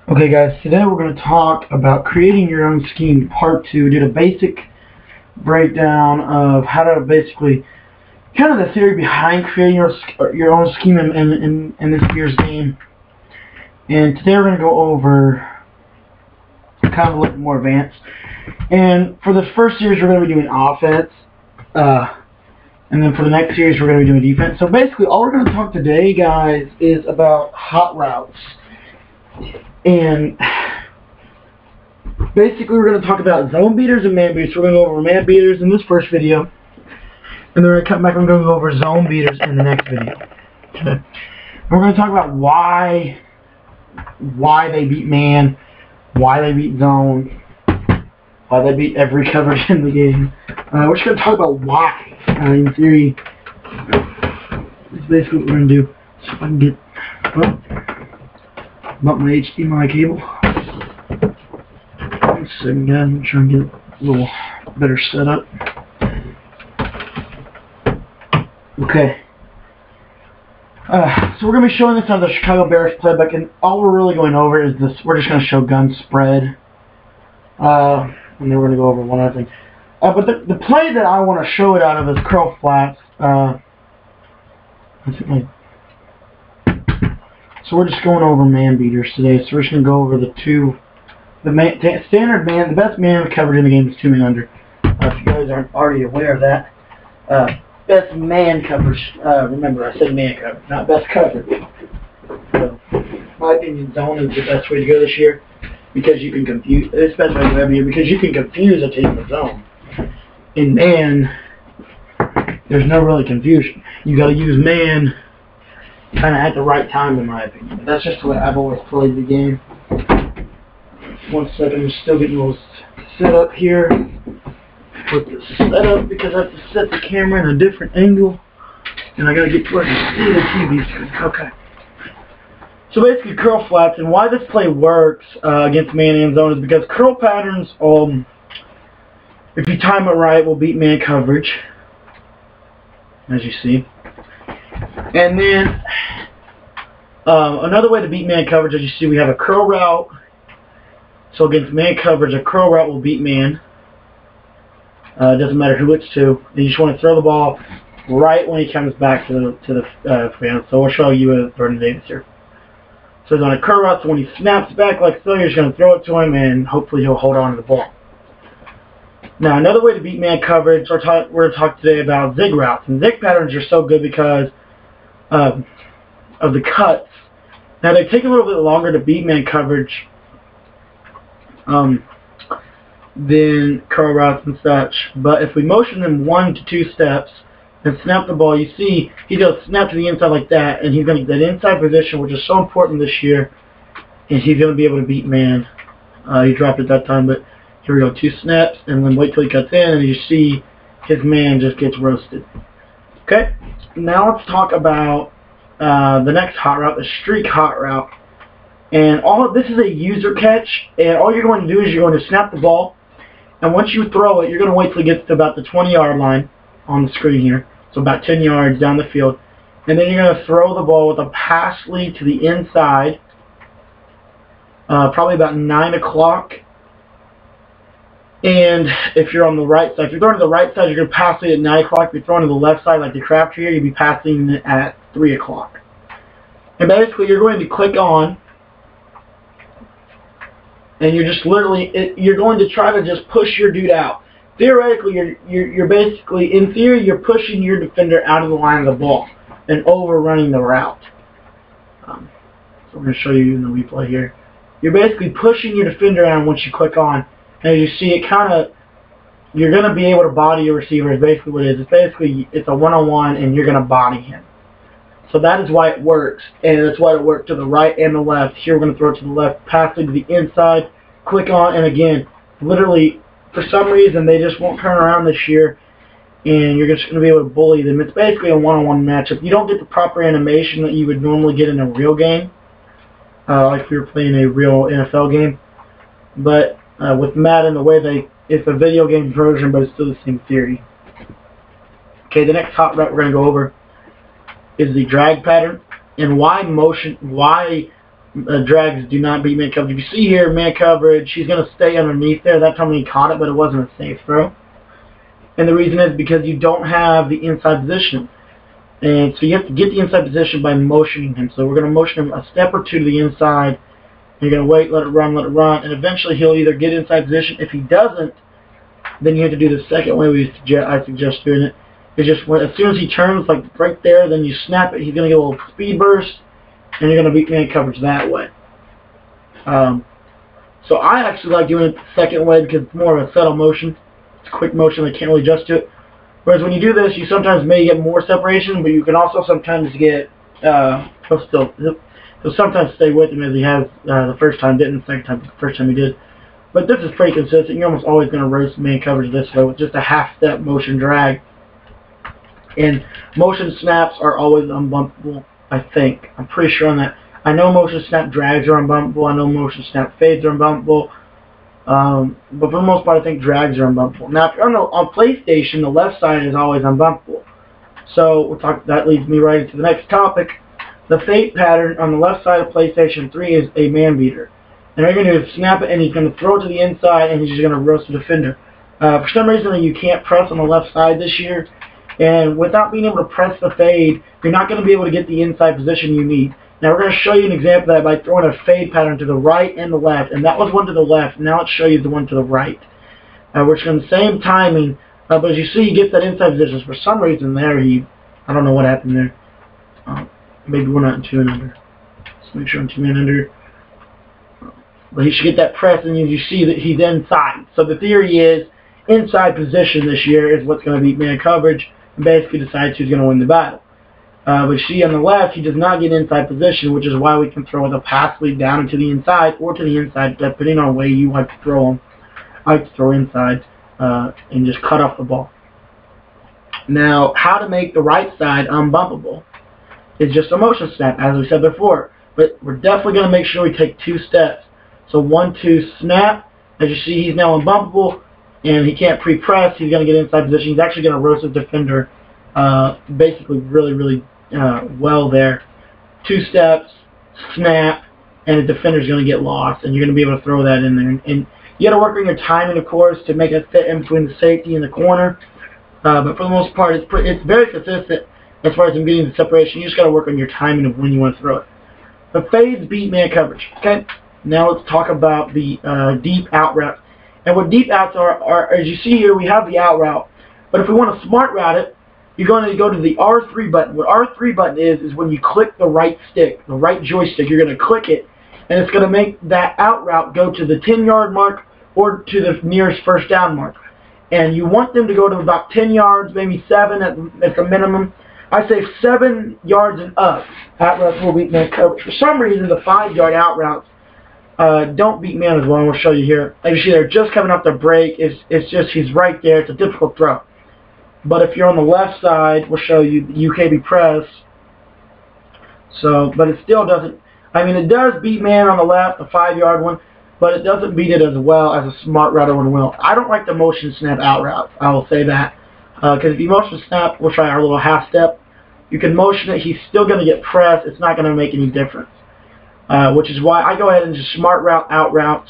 Okay guys, today we're going to talk about creating your own scheme, part 2. We did a basic breakdown of how to basically, kind of the theory behind creating your own scheme in this year's game. And today we're going to go over kind of a little more advanced. And for the first series we're going to be doing offense. And then for the next series we're going to be doing defense. So basically all we're going to talk today, guys, is about hot routes. And basically we're going to talk about zone beaters and man beaters. We're going to go over man beaters in this first video. And then we're going to come back and go over zone beaters in the next video. Okay. And we're going to talk about why they beat man, why they beat zone, why they beat every coverage in the game. We're just going to talk about why, in theory. That's basically what we're going to do. So if I can get... Well, bump my HDMI cable. One second, guys. I'm trying to get a little better set up. Okay. So we're going to be showing this on the Chicago Bears playbook, and all we're really going over is this. We're just going to show gun spread. And then we're going to go over one other thing. But the play that I want to show it out of is curl flats. So we're just going over man beaters today. So we're just going to go over the standard man, the best man coverage in the game is 2 men under. If you guys aren't already aware of that. Best man coverage. Remember, I said man coverage, not best coverage. So, in my opinion, zone is the best way to go this year because you can confuse, especially every year, because you can confuse a team with zone. In man, there's no really confusion. You got to use man kind of at the right time, in my opinion. That's just the way I've always played the game. One second, I'm still getting a little set up here. Put the setup because I have to set the camera in a different angle, and I gotta get where I can see the TV. Okay. So basically, curl flats, and why this play works against man and zone is because curl patterns, if you time it right, will beat man coverage, as you see. And then another way to beat man coverage, as you see, we have a curl route. So against man coverage, a curl route will beat man. It doesn't matter who it's to. You just want to throw the ball right when he comes back to the fan. So we'll show you a Vernon Davis here. So it's on a curl route, so when he snaps back like so, you're just going to throw it to him, and hopefully he'll hold on to the ball. Now, another way to beat man coverage, we're going to talk today about zig routes. And zig patterns are so good because of the cuts. Now, they take a little bit longer to beat man coverage than curl routes and such. But if we motion them 1 to 2 steps and snap the ball, you see he goes snap to the inside like that, and he's going to get that inside position, which is so important this year, and he's going to be able to beat man. He dropped it that time, but here we go, 2 snaps, and then wait till he cuts in, and you see his man just gets roasted. Okay, now let's talk about the next hot route, the streak hot route. And all of this is a user catch, and all you're going to do is you're going to snap the ball, and once you throw it, you're going to wait till it gets to about the 20-yard line on the screen here, so about 10 yards down the field, and then you're going to throw the ball with a pass lead to the inside, probably about 9 o'clock. And if you're on the right side, if you're throwing to the right side, you're going to pass it at 9 o'clock. If you're throwing to the left side, like the craft here, you'll be passing it at 3 o'clock. And basically, you're going to click on, and you're just literally, you're going to try to just push your dude out. Theoretically, you're basically, in theory, you're pushing your defender out of the line of the ball and overrunning the route. So I'm going to show you in the replay here. You're basically pushing your defender out once you click on. And as you see, it kind of, you're going to be able to body your receiver is basically what it is. It's basically, it's a one-on-one, and you're going to body him. So that is why it works, and that's why it worked to the right and the left. Here we're going to throw it to the left, pass it to the inside, click on, and again, literally, for some reason, they just won't turn around this year, and you're just going to be able to bully them. It's basically a one-on-one matchup. You don't get the proper animation that you would normally get in a real game, like if you were playing a real NFL game. But with Madden, the way it's a video game version, but it's still the same theory. Okay, the next hot route we're going to go over is the drag pattern, and why drags do not beat man coverage. If you see here, man coverage, she's going to stay underneath there. That time he caught it, but it wasn't a safe throw. And the reason is because you don't have the inside position. And so you have to get the inside position by motioning him. So we're going to motion him a step or two to the inside. You're going to wait, let it run, and eventually he'll either get inside position. If he doesn't, then you have to do the second way I suggest doing it. It's just as soon as he turns, like right there, then you snap it. He's going to get a little speed burst, and you're going to beat man coverage that way. So I actually like doing it the second way because it's more of a subtle motion. It's a quick motion. I can't really adjust to it. Whereas when you do this, you sometimes may get more separation, but you can also sometimes get he'll sometimes stay with him as he has the first time didn't, the second time, the first time he did. But this is pretty consistent. You're almost always going to roast man coverage this way with just a half-step motion drag. And motion snaps are always unbumpable, I think. I'm pretty sure on that. I know motion snap drags are unbumpable. I know motion snap fades are unbumpable. But for the most part, I think drags are unbumpable. Now, if you're on PlayStation, the left side is always unbumpable. So that leads me right into the next topic. The fade pattern on the left side of PlayStation 3 is a man beater. And all you're going to do is snap it, and he's going to throw it to the inside, and he's just going to roast the defender. For some reason, you can't press on the left side this year. And without being able to press the fade, you're not going to be able to get the inside position you need. Now we're going to show you an example of that by throwing a fade pattern to the right and the left. And that was one to the left. Now let's show you the one to the right. We're showing the same timing. But as you see, he gets that inside position. For some reason there, I don't know what happened there. Maybe we're not in 2 and under. Let's make sure I'm 2 and under. But he should get that press, and you see that he's inside. So the theory is inside position this year is what's going to beat man coverage and basically decides who's going to win the battle. But see on the left, he does not get inside position, which is why we can throw the pass lead down into the inside or to the inside, depending on the way you like to throw them. I like to throw inside and just cut off the ball. Now, how to make the right side unbumpable is just a motion snap, as we said before. But we're definitely going to make sure we take 2 steps. So 1, 2, snap. As you see, he's now unbumpable, and he can't pre-press. He's going to get inside position. He's actually going to roast his defender basically really well there. 2 steps, snap, and the defender's going to get lost, and you're going to be able to throw that in there. And you got to work on your timing, of course, to make it fit in between the safety and the corner. But for the most part, it's very consistent as far as I'm getting the separation. You just got to work on your timing of when you want to throw it. The fades beat man coverage. Okay, now let's talk about the deep out route. And what deep outs are, as you see here, we have the out route. But if we want to smart route it, you're going to go to the R3 button. What R3 button is when you click the right stick, the right joystick, you're going to click it, and it's going to make that out route go to the 10-yard mark or to the nearest first down mark. And you want them to go to about 10 yards, maybe 7 at the minimum. I say 7 yards and up. Out routes will beat man coverage. For some reason, the 5-yard out routes don't beat man as well, and we'll show you here. As you see, they're just coming up the break. It's just he's right there. It's a difficult throw. But if you're on the left side, we'll show you the UKB press. So, but it still doesn't. I mean, it does beat man on the left, the 5-yard one, but it doesn't beat it as well as a smart router one will. I don't like the motion snap out routes. I will say that. Because if you motion snap, we'll try our little half step. You can motion it. He's still going to get pressed. It's not going to make any difference. Which is why I go ahead and just smart route out routes.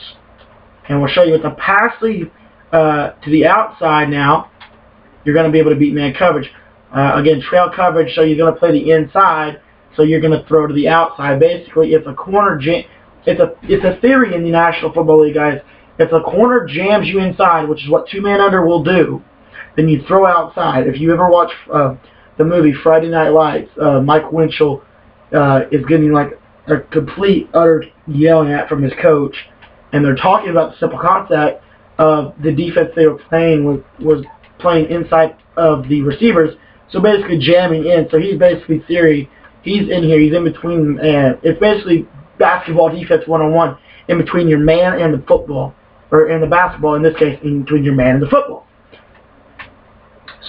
And we'll show you with the pass lead to the outside now, you're going to be able to beat man coverage. Again, trail coverage, so you're going to play the inside, so you're going to throw to the outside. Basically, if a corner it's a theory in the National Football League, guys. If a corner jams you inside, which is what 2-man under will do, then you throw outside. If you ever watch the movie Friday Night Lights, Mike Winchell is getting like a complete, utter yelling at from his coach, and they're talking about the simple concept of the defense they were playing was playing inside of the receivers, so basically jamming in. So he's basically theory. He's in here. He's in between. It's basically basketball defense 101 in between your man and the football, or in the basketball in this case, in between your man and the football.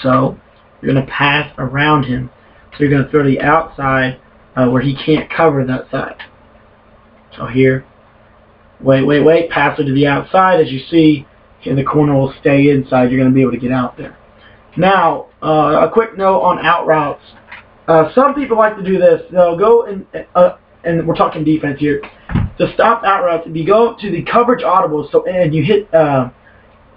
So you're going to pass around him. So you're going to throw to the outside where he can't cover that side. So here, wait, pass it to the outside. As you see, and the corner will stay inside. You're going to be able to get out there. Now, a quick note on out routes. Some people like to do this. They'll go and we're talking defense here. To stop out routes, if you go to the coverage audible, and you hit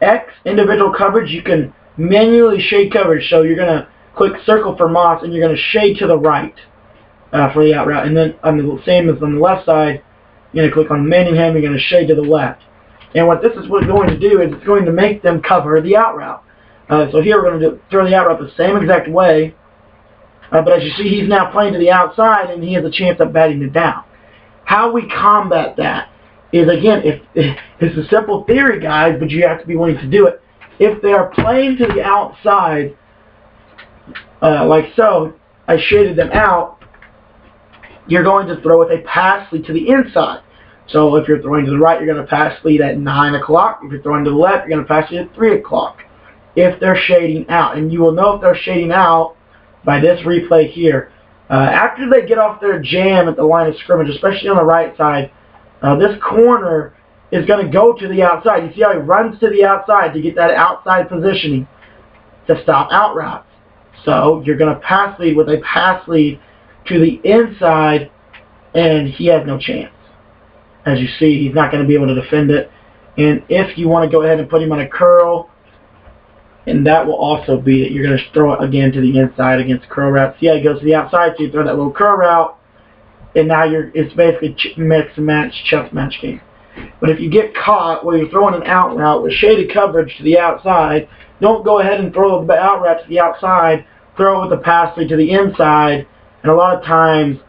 X, individual coverage, you can manually shade coverage. So you're going to click circle for Moss, and you're going to shade to the right for the out route. And then on the same as on the left side, you're going to click on Manningham, you're going to shade to the left. And what this is going to do is it's going to make them cover the out route. So here we're going to throw the out route the same exact way. But as you see, he's now playing to the outside, and he has a chance of batting it down. How we combat that is, again, it's a simple theory, guys, but you have to be willing to do it. If they are playing to the outside, like so, I shaded them out, you're going to throw with a pass lead to the inside. So if you're throwing to the right, you're going to pass lead at 9 o'clock. If you're throwing to the left, you're going to pass lead at 3 o'clock. If they're shading out, and you will know if they're shading out by this replay here. After they get off their jam at the line of scrimmage, especially on the right side, this corner is going to go to the outside. You see how he runs to the outside to get that outside positioning to stop out routes. So you're going to pass lead with a pass lead to the inside, and he has no chance. As you see, he's not going to be able to defend it. And if you want to go ahead and put him on a curl, and that will also beat it. You're going to throw it again to the inside against curl route. See how he goes to the outside, so you throw that little curl route, and now it's basically mix and match, chess match game. But if you get caught where you're throwing an out route with shaded coverage to the outside, don't go ahead and throw the out route to the outside. Throw it with the pass lead to the inside, and a lot of times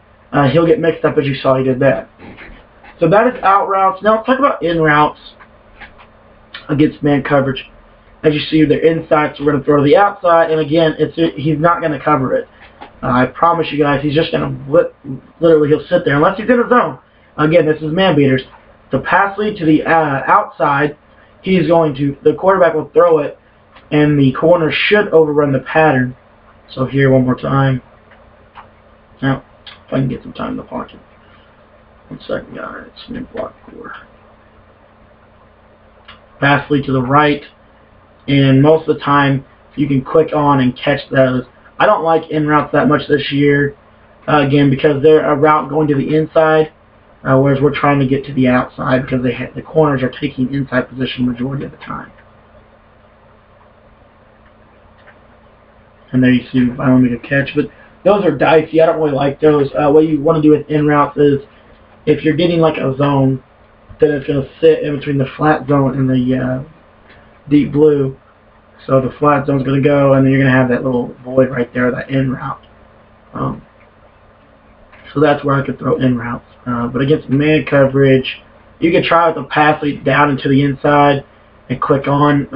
he'll get mixed up, as you saw he did that. So that is out routes. Now let's talk about in routes against man coverage. As you see, they're inside, so we're going to throw to the outside, and again, he's not going to cover it. I promise you guys, he's just going to literally, he'll sit there unless he's in a zone. Again, this is man beaters. The pass lead to the outside, the quarterback will throw it, and the corner should overrun the pattern. So here, one more time. Now, if I can get some time in the pocket. 1 second, guys. New block 4. Pass lead to the right. And most of the time, you can click on and catch those. I don't like in routes that much this year, again, because they're a route going to the inside, whereas we're trying to get to the outside because the corners are taking inside position the majority of the time. And there you see, I want to make a catch, but those are dicey. I don't really like those. What you want to do with in routes is, if you're getting like a zone, then it's going to sit in between the flat zone and the deep blue. So the flat zone is going to go, and then you're going to have that little void right there, that in route. So that's where I could throw in routes. But against man coverage, you can try with the pass lead down into the inside and click on,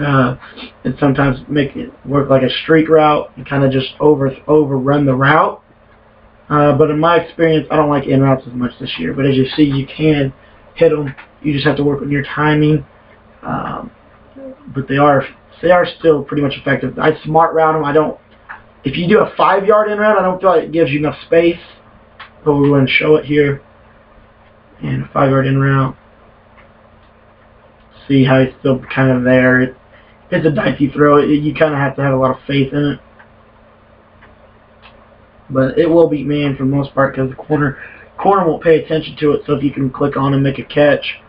and sometimes make it work like a streak route and kind of just overrun the route. But in my experience, I don't like in routes as much this year. But as you see, you can hit them. You just have to work on your timing. But they are still pretty much effective. I smart route them. If you do a 5-yard in route, I don't feel like it gives you enough space. But we're going to show it here. And a 5-yard in route. See how he's still kind of there. It's a dicey throw. You kind of have to have a lot of faith in it. But it will beat man for the most part because the corner won't pay attention to it. So if you can click on and make a catch,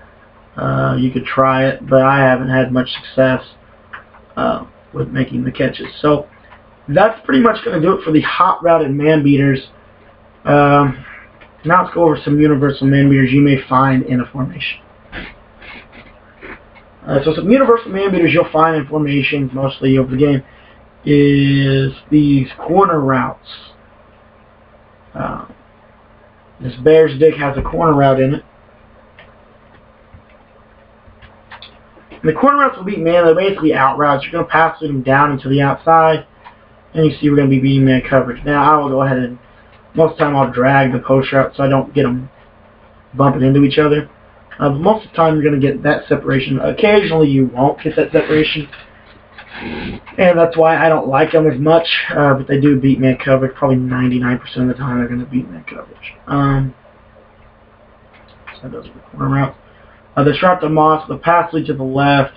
you could try it. But I haven't had much success with making the catches. So that's pretty much going to do it for the hot routed man beaters. Now let's go over some universal man beaters you may find in a formation. So some universal man beaters you'll find in formations mostly over the game is these corner routes. This Bear's Dick has a corner route in it. And the corner routes will beat man. They're basically out routes. You're going to pass them down into the outside. And you see we're going to be beating man coverage. Now I will go ahead and most of the time I'll drag the post route so I don't get them bumping into each other. But most of the time you're going to get that separation. Occasionally you won't get that separation. And that's why I don't like them as much. But they do beat man coverage. Probably 99% of the time they're going to beat man coverage. So those are the corner routes. This route to Moss, the pass lead to the left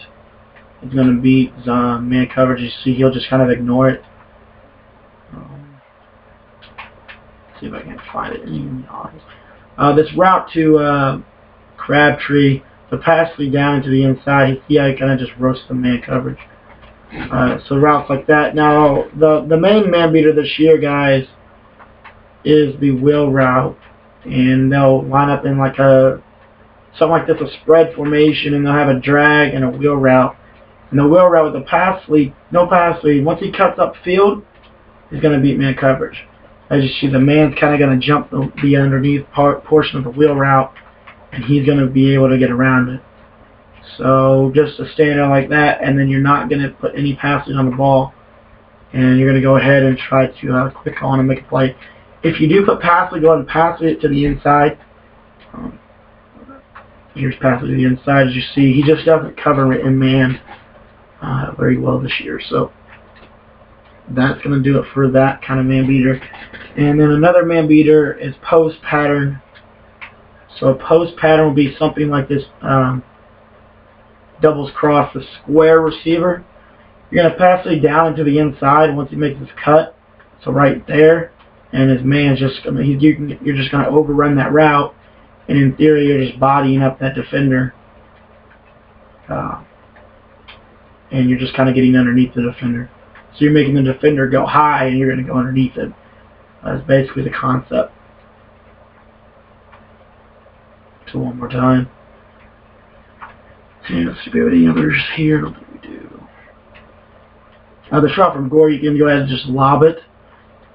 is going to beat man coverage. You see he'll just kind of ignore it. See if I can find it in the office. This route to Crabtree. The pass lead down into the inside. You see how he kind of just roasts the man coverage. So routes like that. Now, the main man beater this year, guys, is the wheel route. And they'll line up in like something like this, a spread formation, and they'll have a drag and a wheel route. And the wheel route with the pass lead, no pass lead, once he cuts up field, he's going to beat man coverage. As you see, the man's kind of going to jump the underneath portion of the wheel route, and he's going to be able to get around it. So just to stand there like that, and then you're not going to put any passes on the ball, and you're going to go ahead and try to click on and make a play. If you do put pass lead, go ahead and pass it to the inside. Here's pass it to the inside. As you see, he just doesn't cover it in man very well this year. So that's going to do it for that kind of man beater. And then another man beater is post pattern. So a post pattern will be something like this. Doubles cross the square receiver. You're going to pass it down into the inside once he makes his cut. So right there. And his man's just going to, you're just going to overrun that route. And in theory, you're just bodying up that defender. And you're just kind of getting underneath the defender. So you're making the defender go high, and you're going to go underneath it. That's basically the concept. So one more time. And let's see if we have any others here. I don't think we do. The shot from Gore, you can go ahead and just lob it.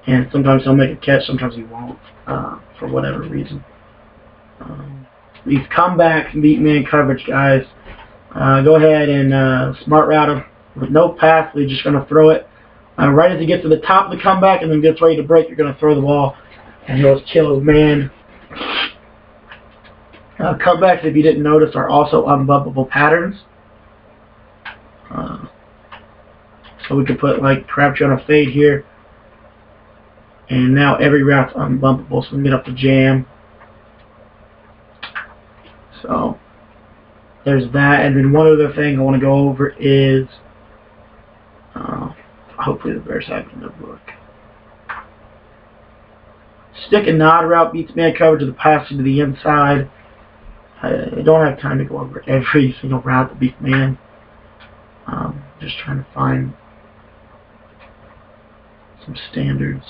And sometimes he'll make a catch, sometimes he won't, for whatever reason. These comebacks and beat man coverage, guys. Go ahead and smart route him with no pass lead. Just going to throw it right as he gets to the top of the comeback and then gets ready to break. You're going to throw the ball and he'll kill his man. Comebacks, if you didn't notice, are also unbumpable patterns. So we could put like Crabtree on a fade here. And now every route's unbumpable, so we can get up the jam. So there's that. And then one other thing I want to go over is, hopefully the Bears have another look. Stick and nod route beats man coverage with the pass to the inside. I don't have time to go over every single route that beats man. Just trying to find some standards.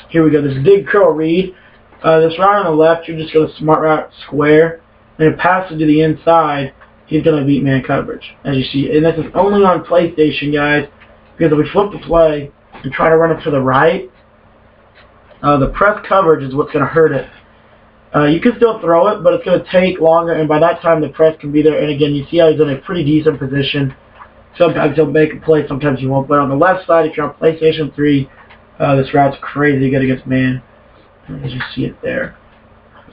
Here we go. This dig curl read. This route on the left, you're just going to smart route square. And pass it to the inside, he's going to beat man coverage, as you see. And this is only on PlayStation, guys, because if we flip the play and try to run it to the right, the press coverage is what's going to hurt it. You can still throw it, but it's going to take longer, and by that time the press can be there. And again, you see how he's in a pretty decent position. Sometimes he'll make a play, sometimes he won't. But on the left side, if you're on PlayStation 3, this route's crazy good against man, as you see it there.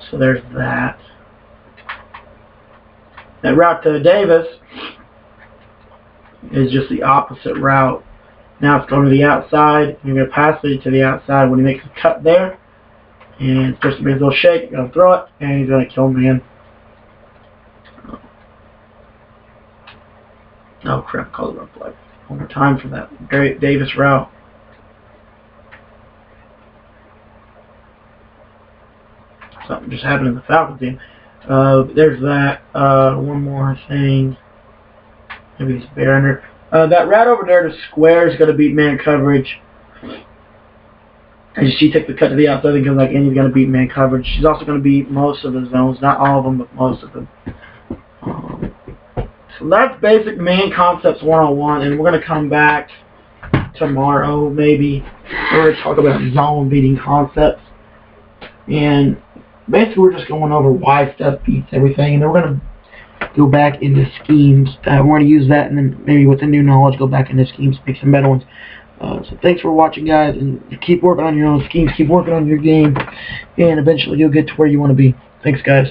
So there's that. That route to Davis is just the opposite route. Now it's going to the outside. You're going to pass it to the outside when he makes a cut there. And it's supposed to be a little shake. You're going to throw it, and he's going to kill man. Oh crap, call it up like one more time for that great Davis route. Something just happened in the Falcons game. There's that. One more thing. Maybe it's Barner. That route over there to square is going to beat man coverage. As you see, take the cut to the outside and comes back in. He's going to beat man coverage. She's also going to beat most of the zones. Not all of them, but most of them. So that's basic man concepts 101. And we're going to come back tomorrow, maybe. We're going to talk about zone beating concepts. And basically, we're just going over why stuff beats everything, and then we're going to go back into schemes. We're going to use that, and then maybe with the new knowledge, go back into schemes, make some better ones. So thanks for watching, guys, and keep working on your own schemes, keep working on your game, and eventually you'll get to where you want to be. Thanks, guys.